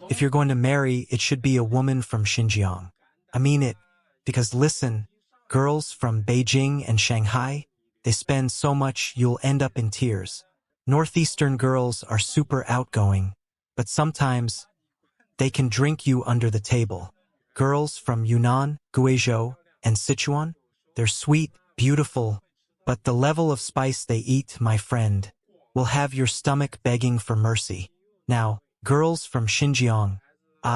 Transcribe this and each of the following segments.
If you're going to marry, it should be a woman from Xinjiang. I mean it, because listen, girls from Beijing and Shanghai, they spend so much you'll end up in tears. Northeastern girls are super outgoing, but sometimes they can drink you under the table. Girls from Yunnan, Guizhou, and Sichuan, they're sweet, beautiful, but the level of spice they eat, my friend, will have your stomach begging for mercy. Now, girls from Xinjiang,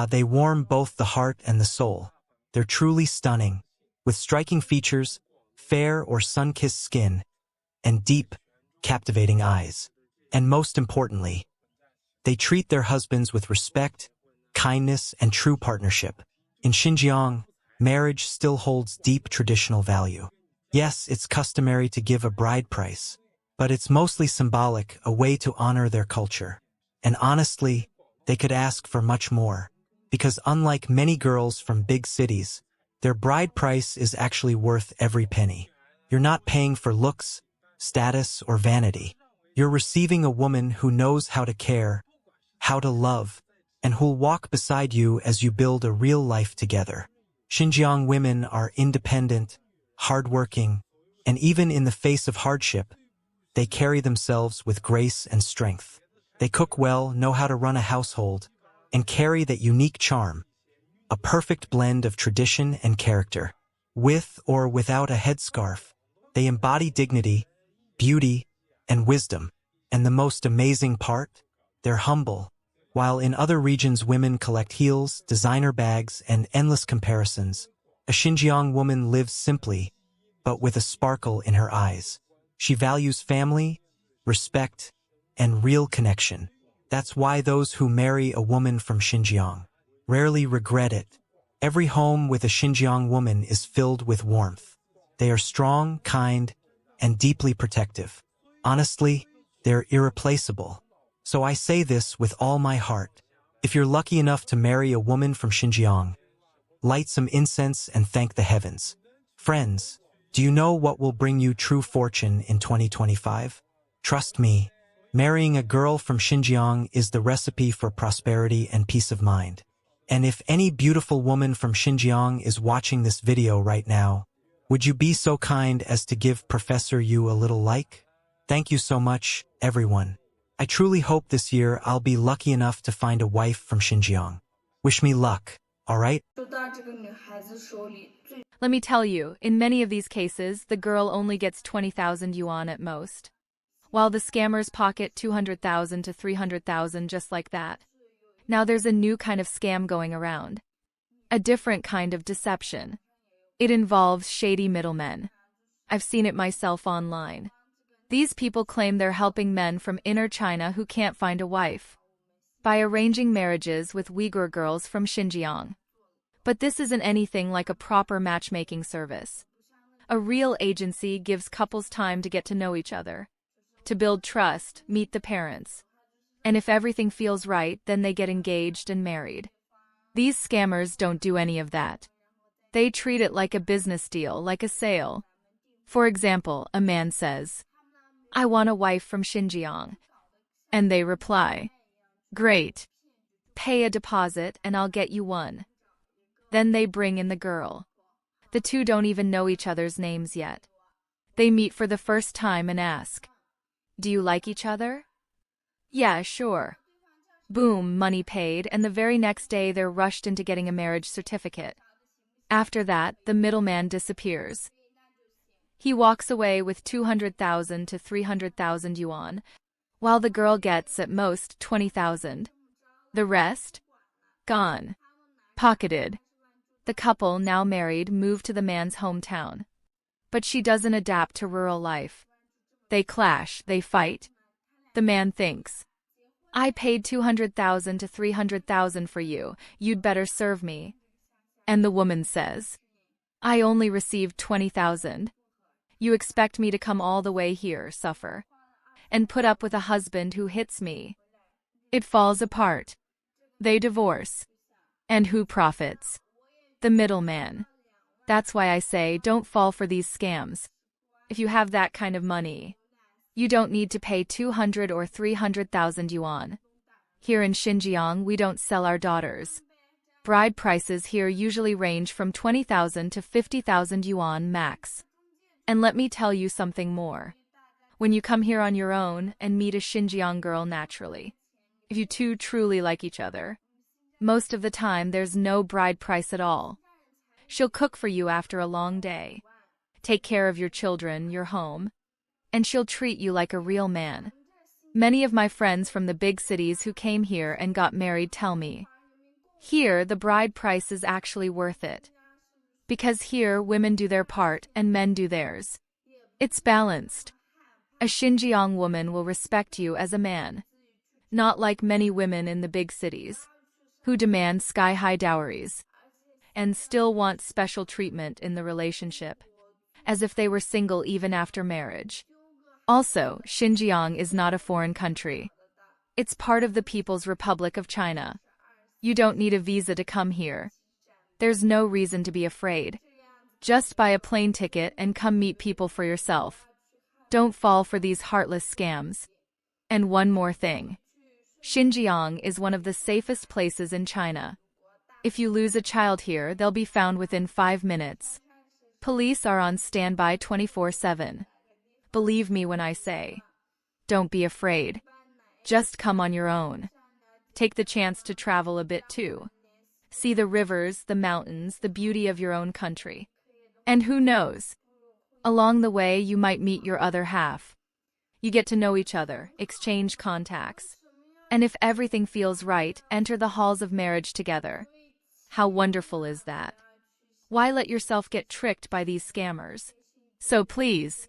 they warm both the heart and the soul. They're truly stunning, with striking features, fair or sun-kissed skin, and deep, captivating eyes. And most importantly, they treat their husbands with respect, kindness, and true partnership. In Xinjiang, marriage still holds deep traditional value. Yes, it's customary to give a bride price, but it's mostly symbolic, a way to honor their culture. And honestly, they could ask for much more, because unlike many girls from big cities, their bride price is actually worth every penny. You're not paying for looks, status, or vanity. You're receiving a woman who knows how to care, how to love, and who'll walk beside you as you build a real life together. Xinjiang women are independent, hardworking, and even in the face of hardship, they carry themselves with grace and strength. They cook well, know how to run a household, and carry that unique charm, a perfect blend of tradition and character. With or without a headscarf, they embody dignity, beauty, and wisdom. And the most amazing part? They're humble. While in other regions women collect heels, designer bags, and endless comparisons, a Xinjiang woman lives simply, but with a sparkle in her eyes. She values family, respect, and real connection. That's why those who marry a woman from Xinjiang rarely regret it. Every home with a Xinjiang woman is filled with warmth. They are strong, kind, and deeply protective. Honestly, they're irreplaceable. So I say this with all my heart. If you're lucky enough to marry a woman from Xinjiang, light some incense and thank the heavens. Friends, do you know what will bring you true fortune in 2025? Trust me, marrying a girl from Xinjiang is the recipe for prosperity and peace of mind. And if any beautiful woman from Xinjiang is watching this video right now, would you be so kind as to give Professor Yu a little like? Thank you so much, everyone. I truly hope this year I'll be lucky enough to find a wife from Xinjiang. Wish me luck, alright? Let me tell you, in many of these cases, the girl only gets 20,000 yuan at most, while the scammers pocket 200,000 to 300,000 just like that. Now there's a new kind of scam going around. A different kind of deception. It involves shady middlemen. I've seen it myself online. These people claim they're helping men from inner China who can't find a wife by arranging marriages with Uyghur girls from Xinjiang. But this isn't anything like a proper matchmaking service. A real agency gives couples time to get to know each other, to build trust, meet the parents. And if everything feels right, then they get engaged and married. These scammers don't do any of that. They treat it like a business deal, like a sale. For example, a man says, "I want a wife from Xinjiang." And they reply, "Great. Pay a deposit and I'll get you one." Then they bring in the girl. The two don't even know each other's names yet. They meet for the first time and ask, "Do you like each other?" "Yeah, sure." Boom, money paid, and the very next day they're rushed into getting a marriage certificate. After that, the middleman disappears. He walks away with 200,000 to 300,000 yuan, while the girl gets at most 20,000. The rest? Gone. Pocketed. The couple, now married, move to the man's hometown. But she doesn't adapt to rural life. They clash, they fight. The man thinks, "I paid 200,000 to 300,000 for you, you'd better serve me." And the woman says, "I only received 20,000. You expect me to come all the way here, suffer, and put up with a husband who hits me." It falls apart. They divorce. And who profits? The middleman. That's why I say don't fall for these scams. If you have that kind of money, you don't need to pay 200 or 300,000 yuan. Here in Xinjiang, we don't sell our daughters. Bride prices here usually range from 20,000 to 50,000 yuan max. And let me tell you something more. When you come here on your own and meet a Xinjiang girl naturally, if you two truly like each other, most of the time there's no bride price at all. She'll cook for you after a long day, take care of your children, your home, and she'll treat you like a real man. Many of my friends from the big cities who came here and got married tell me, here the bride price is actually worth it. Because here women do their part and men do theirs. It's balanced. A Xinjiang woman will respect you as a man. Not like many women in the big cities, who demand sky-high dowries and still want special treatment in the relationship, as if they were single even after marriage. Also, Xinjiang is not a foreign country. It's part of the People's Republic of China. You don't need a visa to come here. There's no reason to be afraid. Just buy a plane ticket and come meet people for yourself. Don't fall for these heartless scams. And one more thing. Xinjiang is one of the safest places in China. If you lose a child here, they'll be found within 5 minutes. Police are on standby 24/7. Believe me when I say, don't be afraid. Just come on your own. Take the chance to travel a bit too. See the rivers, the mountains, the beauty of your own country. And who knows? Along the way, you might meet your other half. You get to know each other, exchange contacts. And if everything feels right, enter the halls of marriage together. How wonderful is that? Why let yourself get tricked by these scammers? So please,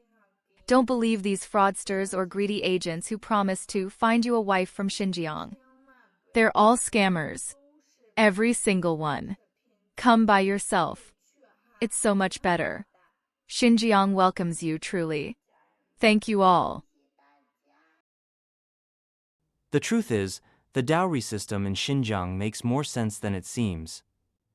don't believe these fraudsters or greedy agents who promise to find you a wife from Xinjiang. They're all scammers. Every single one. Come by yourself. It's so much better. Xinjiang welcomes you truly. Thank you all. The truth is, the dowry system in Xinjiang makes more sense than it seems.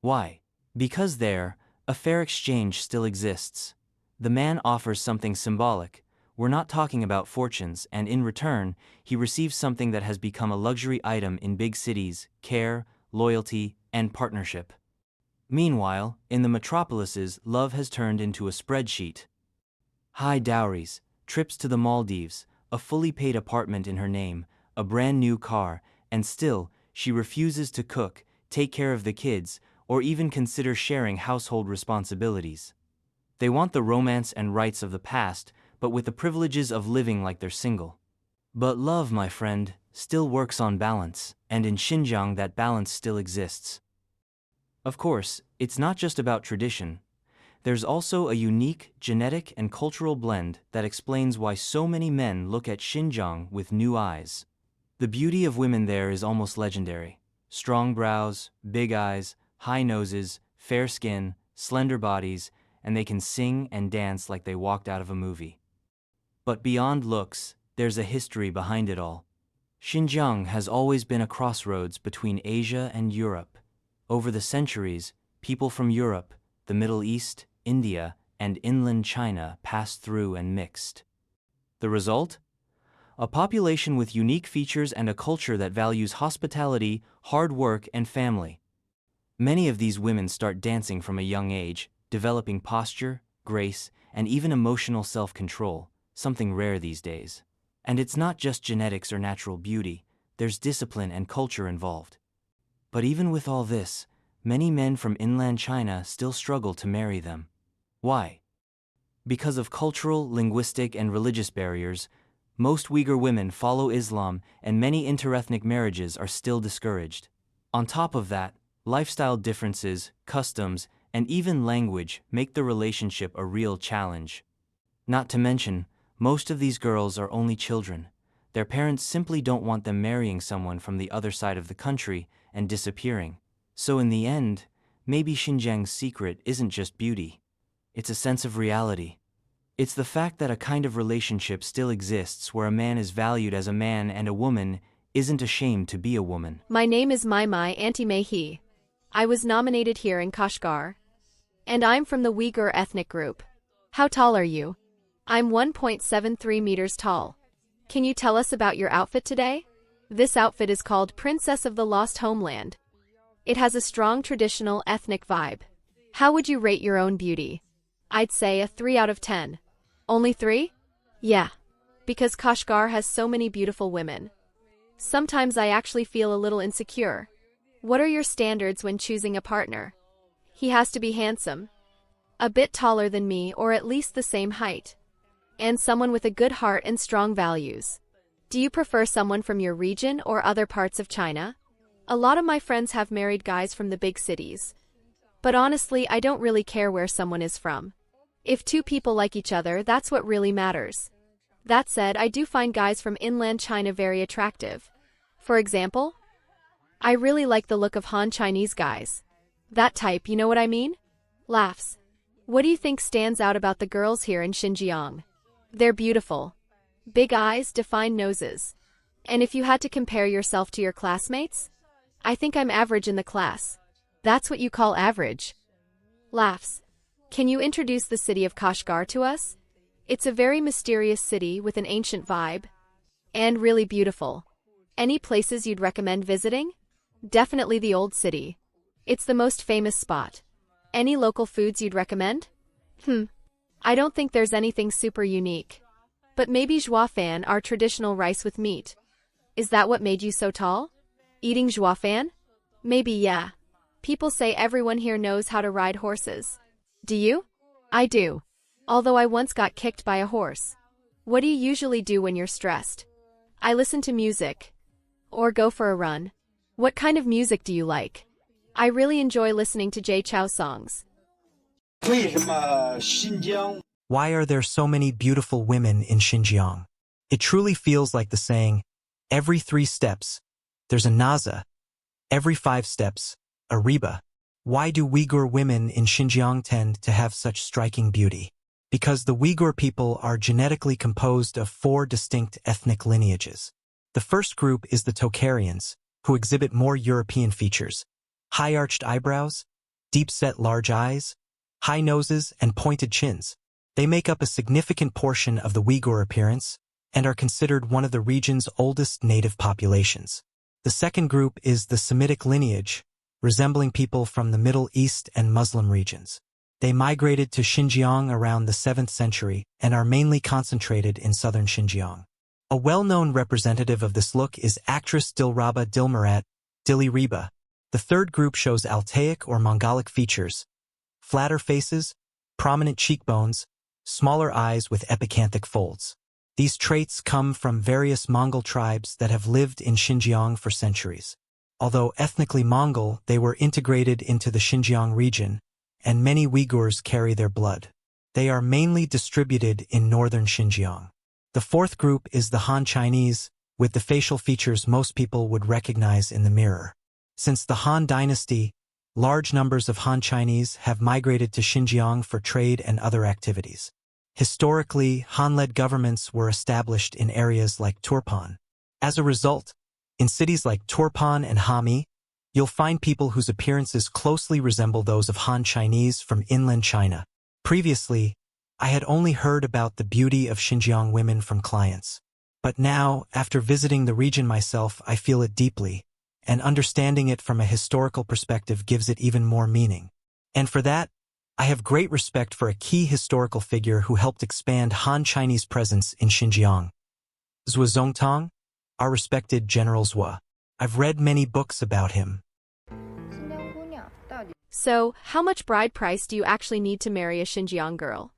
Why? Because there, a fair exchange still exists. The man offers something symbolic. We're not talking about fortunes, and in return, he receives something that has become a luxury item in big cities: care, loyalty, and partnership. Meanwhile, in the metropolises, love has turned into a spreadsheet. High dowries, trips to the Maldives, a fully paid apartment in her name, a brand new car, and still, she refuses to cook, take care of the kids, or even consider sharing household responsibilities. They want the romance and rights of the past, but with the privileges of living like they're single. But love, my friend, still works on balance, and in Xinjiang that balance still exists. Of course, it's not just about tradition. There's also a unique genetic and cultural blend that explains why so many men look at Xinjiang with new eyes. The beauty of women there is almost legendary. Strong brows, big eyes, high noses, fair skin, slender bodies, and they can sing and dance like they walked out of a movie. But beyond looks, there's a history behind it all. Xinjiang has always been a crossroads between Asia and Europe. Over the centuries, people from Europe, the Middle East, India, and inland China passed through and mixed. The result? A population with unique features and a culture that values hospitality, hard work, and family. Many of these women start dancing from a young age, developing posture, grace, and even emotional self-control, something rare these days. And it's not just genetics or natural beauty, there's discipline and culture involved. But even with all this, many men from inland China still struggle to marry them. Why? Because of cultural, linguistic, and religious barriers, most Uyghur women follow Islam, and many interethnic marriages are still discouraged. On top of that, lifestyle differences, customs, and even language make the relationship a real challenge. Not to mention, most of these girls are only children. Their parents simply don't want them marrying someone from the other side of the country and disappearing. So in the end, maybe Xinjiang's secret isn't just beauty. It's a sense of reality. It's the fact that a kind of relationship still exists where a man is valued as a man and a woman isn't ashamed to be a woman. My name is Mai Auntie Mehi. I was nominated here in Kashgar. And I'm from the Uyghur ethnic group. How tall are you? I'm 1.73 meters tall. Can you tell us about your outfit today? This outfit is called Princess of the Lost Homeland. It has a strong traditional ethnic vibe. How would you rate your own beauty? I'd say a 3 out of 10. Only 3? Yeah. Because Kashgar has so many beautiful women. Sometimes I actually feel a little insecure. What are your standards when choosing a partner? He has to be handsome, a bit taller than me or at least the same height, and someone with a good heart and strong values. Do you prefer someone from your region or other parts of China? A lot of my friends have married guys from the big cities. But honestly, I don't really care where someone is from. If two people like each other, that's what really matters. That said, I do find guys from inland China very attractive. For example, I really like the look of Han Chinese guys. That type, you know what I mean? Laughs. What do you think stands out about the girls here in Xinjiang? They're beautiful. Big eyes, defined noses. And if you had to compare yourself to your classmates? I think I'm average in the class. That's what you call average. Laughs. Can you introduce the city of Kashgar to us? It's a very mysterious city with an ancient vibe. And really beautiful. Any places you'd recommend visiting? Definitely the old city. It's the most famous spot. Any local foods you'd recommend? I don't think there's anything super unique. But maybe joie fan, our traditional rice with meat. Is that what made you so tall? Eating joie fan? Maybe, yeah. People say everyone here knows how to ride horses. Do you? I do. Although I once got kicked by a horse. What do you usually do when you're stressed? I listen to music. Or go for a run. What kind of music do you like? I really enjoy listening to Jay Chou songs. Why are there so many beautiful women in Xinjiang? It truly feels like the saying, every 3 steps, there's a Naza. Every 5 steps, a Reba. Why do Uyghur women in Xinjiang tend to have such striking beauty? Because the Uyghur people are genetically composed of 4 distinct ethnic lineages. The first group is the Tocharians, who exhibit more European features. High-arched eyebrows, deep-set large eyes, high noses, and pointed chins. They make up a significant portion of the Uyghur appearance and are considered one of the region's oldest native populations. The second group is the Semitic lineage, resembling people from the Middle East and Muslim regions. They migrated to Xinjiang around the 7th century and are mainly concentrated in southern Xinjiang. A well-known representative of this look is actress Dilraba Dilmurat, Dili Reba. The third group shows Altaic or Mongolic features, flatter faces, prominent cheekbones, smaller eyes with epicanthic folds. These traits come from various Mongol tribes that have lived in Xinjiang for centuries. Although ethnically Mongol, they were integrated into the Xinjiang region, and many Uyghurs carry their blood. They are mainly distributed in northern Xinjiang. The fourth group is the Han Chinese, with the facial features most people would recognize in the mirror. Since the Han Dynasty, large numbers of Han Chinese have migrated to Xinjiang for trade and other activities. Historically, Han-led governments were established in areas like Turpan. As a result, in cities like Turpan and Hami, you'll find people whose appearances closely resemble those of Han Chinese from inland China. Previously, I had only heard about the beauty of Xinjiang women from clients. But now, after visiting the region myself, I feel it deeply, and understanding it from a historical perspective gives it even more meaning. And for that, I have great respect for a key historical figure who helped expand Han Chinese presence in Xinjiang. Zhuo Zongtang, our respected General Zhuo. I've read many books about him. So, how much bride price do you actually need to marry a Xinjiang girl?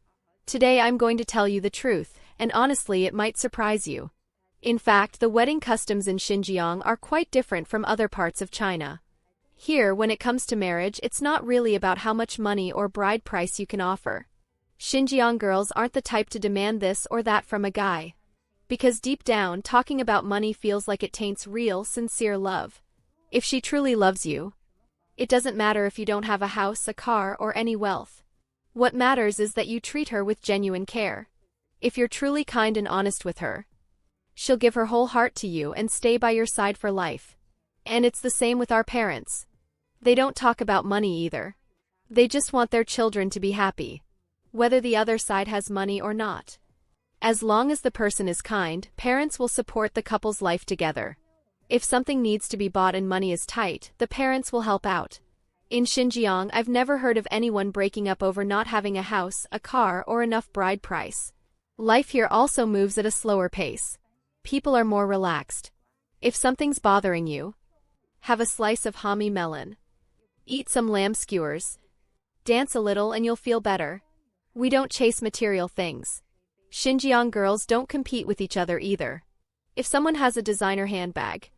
Today I'm going to tell you the truth, and honestly it might surprise you. In fact, the wedding customs in Xinjiang are quite different from other parts of China. Here, when it comes to marriage, it's not really about how much money or bride price you can offer. Xinjiang girls aren't the type to demand this or that from a guy. Because deep down, talking about money feels like it taints real, sincere love. If she truly loves you, it doesn't matter if you don't have a house, a car, or any wealth. What matters is that you treat her with genuine care. If you're truly kind and honest with her, she'll give her whole heart to you and stay by your side for life. And it's the same with our parents. They don't talk about money either. They just want their children to be happy, whether the other side has money or not. As long as the person is kind, parents will support the couple's life together. If something needs to be bought and money is tight, the parents will help out. In Xinjiang, I've never heard of anyone breaking up over not having a house, a car, or enough bride price. Life here also moves at a slower pace. People are more relaxed. If something's bothering you, have a slice of hami melon. Eat some lamb skewers. Dance a little and you'll feel better. We don't chase material things. Xinjiang girls don't compete with each other either. If someone has a designer handbag,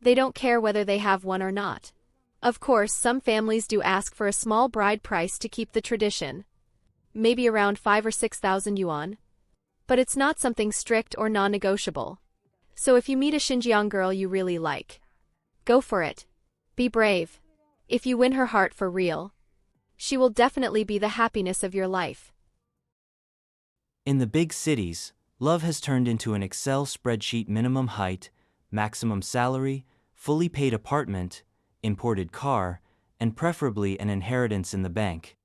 they don't care whether they have one or not. Of course, some families do ask for a small bride price to keep the tradition. Maybe around 5 or 6,000 yuan. But it's not something strict or non-negotiable. So if you meet a Xinjiang girl you really like, go for it. Be brave. If you win her heart for real, she will definitely be the happiness of your life. In the big cities, love has turned into an Excel spreadsheet: minimum height, maximum salary, fully paid apartment, imported car, and preferably an inheritance in the bank.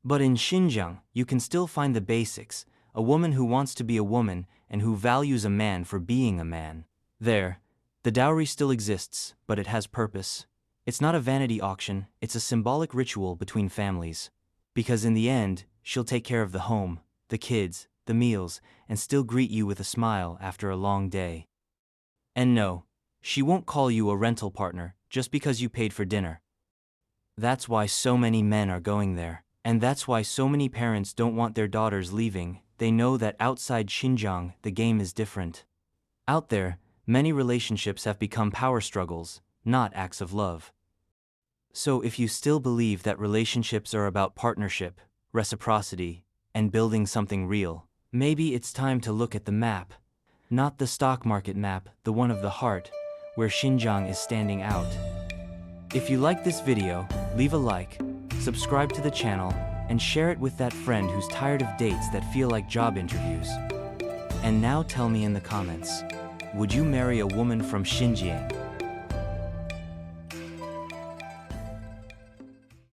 But in Xinjiang, you can still find the basics: a woman who wants to be a woman and who values a man for being a man. There, the dowry still exists, but it has purpose. It's not a vanity auction, it's a symbolic ritual between families. Because in the end, she'll take care of the home, the kids, the meals, and still greet you with a smile after a long day. And no, she won't call you a rental partner just because you paid for dinner. That's why so many men are going there. And that's why so many parents don't want their daughters leaving. They know that outside Xinjiang, the game is different. Out there, many relationships have become power struggles, not acts of love. So if you still believe that relationships are about partnership, reciprocity, and building something real, maybe it's time to look at the map. Not the stock market map, the one of the heart, where Xinjiang is standing out. If you like this video, leave a like, subscribe to the channel, and share it with that friend who's tired of dates that feel like job interviews. And now tell me in the comments, would you marry a woman from Xinjiang?